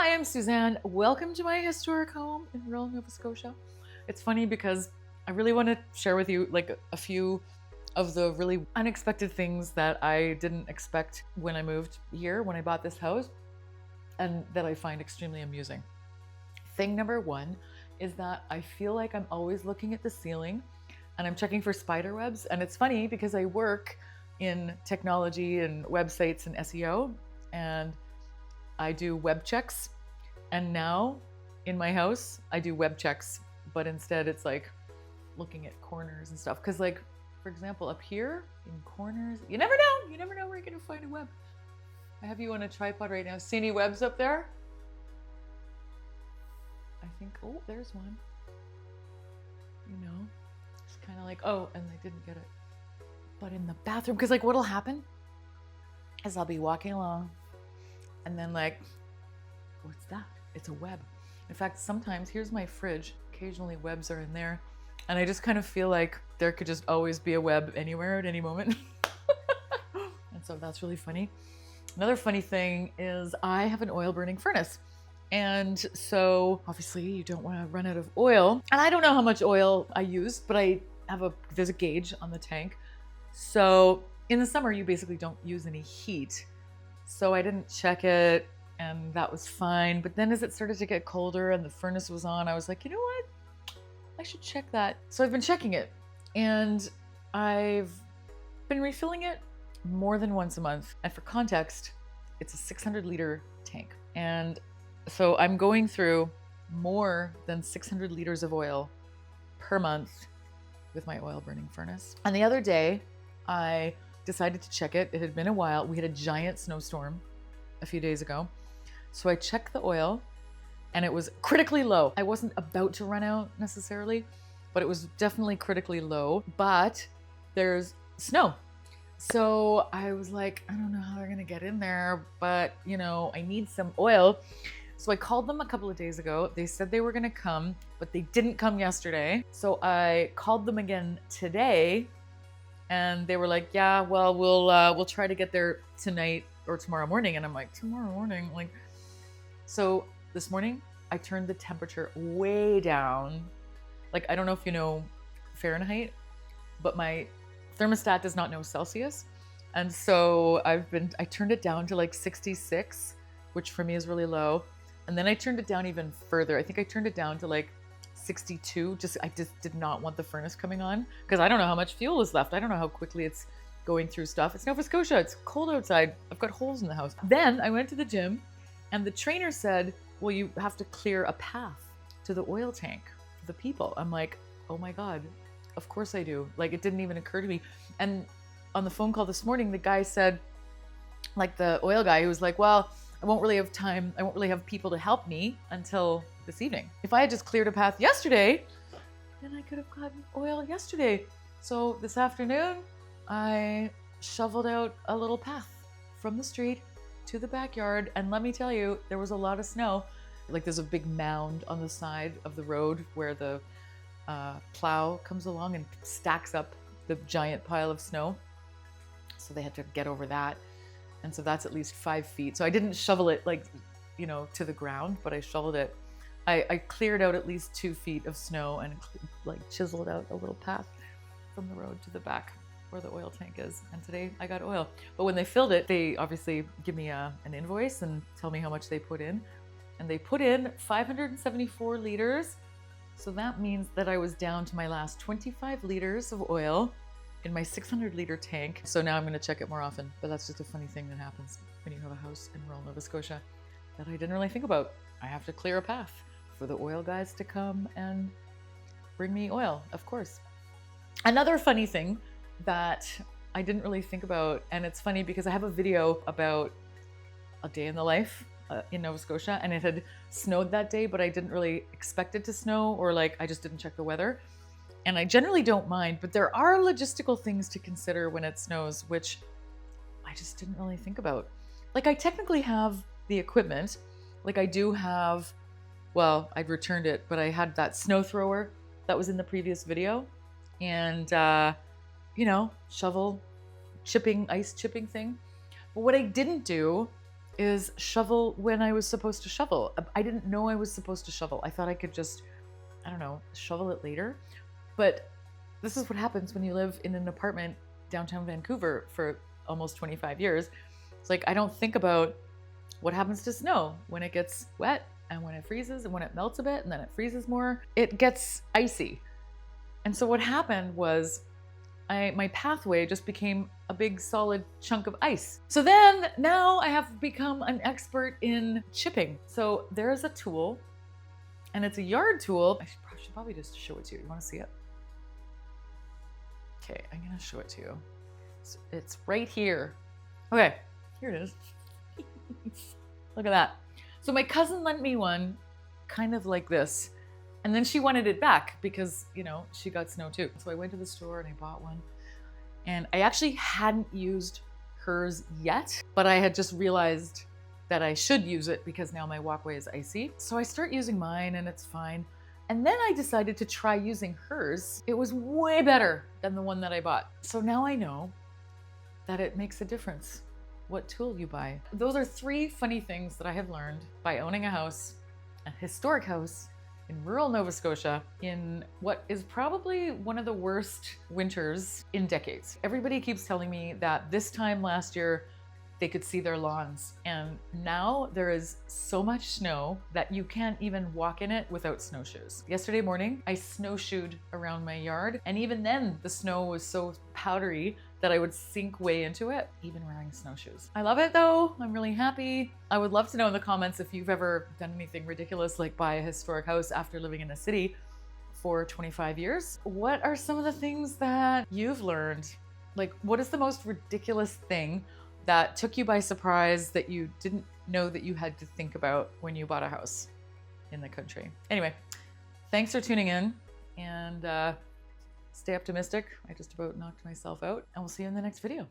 Hi, I'm Suzanne. Welcome to my historic home in rural Nova Scotia. It's funny because I really want to share with you like a few of the really unexpected things that I didn't expect when I moved here, when I bought this house, and that I find extremely amusing. Thing number one is that I feel like I'm always looking at the ceiling and I'm checking for spider webs. And it's funny because I work in technology and websites and SEO, and I do web checks. And now in my house, I do web checks, but instead it's like looking at corners and stuff. Cause like, for example, up here in corners, you never know where you're gonna find a web. I have you on a tripod right now. See any webs up there? I think, oh, there's one. You know, it's kind of like, oh, and I didn't get it. But in the bathroom, cause like what'll happen is I'll be walking along and then like, what's that? It's a web. In fact, sometimes, here's my fridge. Occasionally webs are in there. And I just kind of feel like there could just always be a web anywhere at any moment. And so that's really funny. Another funny thing is I have an oil burning furnace. And so obviously you don't want to run out of oil. And I don't know how much oil I use, but there's a gauge on the tank. So in the summer, you basically don't use any heat. So I didn't check it and that was fine. But then as it started to get colder and the furnace was on, I was like, you know what? I should check that. So I've been checking it and I've been refilling it more than once a month. And for context, it's a 600 liter tank. And so I'm going through more than 600 liters of oil per month with my oil burning furnace. And the other day, I decided to check it. It had been a while. We had a giant snowstorm a few days ago. So I checked the oil and it was critically low. I wasn't about to run out necessarily, but it was definitely critically low, but there's snow. So I was like, I don't know how they're gonna get in there, but you know, I need some oil. So I called them a couple of days ago. They said they were gonna come, but they didn't come yesterday. So I called them again today and they were like, yeah, well, we'll try to get there tonight or tomorrow morning. And I'm like, tomorrow morning? Like, so this morning I turned the temperature way down. Like, I don't know if you know Fahrenheit, but my thermostat does not know Celsius. And so I turned it down to like 66, which for me is really low. And then I turned it down even further. I think I turned it down to like 62. I just did not want the furnace coming on because I don't know how much fuel is left. I don't know how quickly it's going through stuff. It's Nova Scotia. It's cold outside. I've got holes in the house. Then I went to the gym and the trainer said, well, you have to clear a path to the oil tank for the people. I'm like, oh my God, of course I do. Like, it didn't even occur to me. And on the phone call this morning, the guy said, like the oil guy, who was like, well, I won't really have time. I won't really have people to help me until this evening. If I had just cleared a path yesterday, then I could have gotten oil yesterday. So this afternoon, I shoveled out a little path from the street to the backyard. And let me tell you, there was a lot of snow. Like, there's a big mound on the side of the road where the plow comes along and stacks up the giant pile of snow. So they had to get over that. And so that's at least 5 feet. So I didn't shovel it like, you know, to the ground, but I shoveled it. I cleared out at least 2 feet of snow and like chiseled out a little path from the road to the back where the oil tank is. And today I got oil. But when they filled it, they obviously give me an invoice and tell me how much they put in. And they put in 574 liters. So that means that I was down to my last 25 liters of oil in my 600 liter tank. So now I'm going to check it more often. But that's just a funny thing that happens when you have a house in rural Nova Scotia that I didn't really think about. I have to clear a path for the oil guys to come and bring me oil, of course. Another funny thing that I didn't really think about, and it's funny because I have a video about a day in the life in Nova Scotia, and it had snowed that day, but I didn't really expect it to snow, or like I just didn't check the weather. And I generally don't mind, but there are logistical things to consider when it snows, which I just didn't really think about. Like, I technically have the equipment. Like, I do have, well, I'd returned it, but I had that snow thrower that was in the previous video. And, you know, shovel, ice chipping thing. But what I didn't do is shovel when I was supposed to shovel. I didn't know I was supposed to shovel. I thought I could just, I don't know, shovel it later. But this is what happens when you live in an apartment downtown Vancouver for almost 25 years. It's like I don't think about what happens to snow when it gets wet and when it freezes and when it melts a bit and then it freezes more. It gets icy. And so what happened was my pathway just became a big solid chunk of ice. So then now I have become an expert in chipping. So there's a tool, and it's a yard tool. I should probably just show it to you. You want to see it? Okay, I'm gonna show it to you. It's right here. Okay, here it is. Look at that. So my cousin lent me one kind of like this. And then she wanted it back because, you know, she got snow too. So I went to the store and I bought one. And I actually hadn't used hers yet, but I had just realized that I should use it because now my walkway is icy. So I start using mine and it's fine. And then I decided to try using hers. It was way better than the one that I bought. So now I know that it makes a difference what tool you buy. Those are 3 funny things that I have learned by owning a historic house, in rural Nova Scotia in what is probably one of the worst winters in decades. Everybody keeps telling me that this time last year they could see their lawns, and now there is so much snow that you can't even walk in it without snowshoes. Yesterday morning I snowshoed around my yard, and even then the snow was so powdery that I would sink way into it, even wearing snowshoes. I love it though. I'm really happy. I would love to know in the comments if you've ever done anything ridiculous like buy a historic house after living in a city for 25 years. What are some of the things that you've learned? Like, what is the most ridiculous thing that took you by surprise that you didn't know that you had to think about when you bought a house in the country? Anyway, thanks for tuning in, and stay optimistic. I just about knocked myself out, and we'll see you in the next video.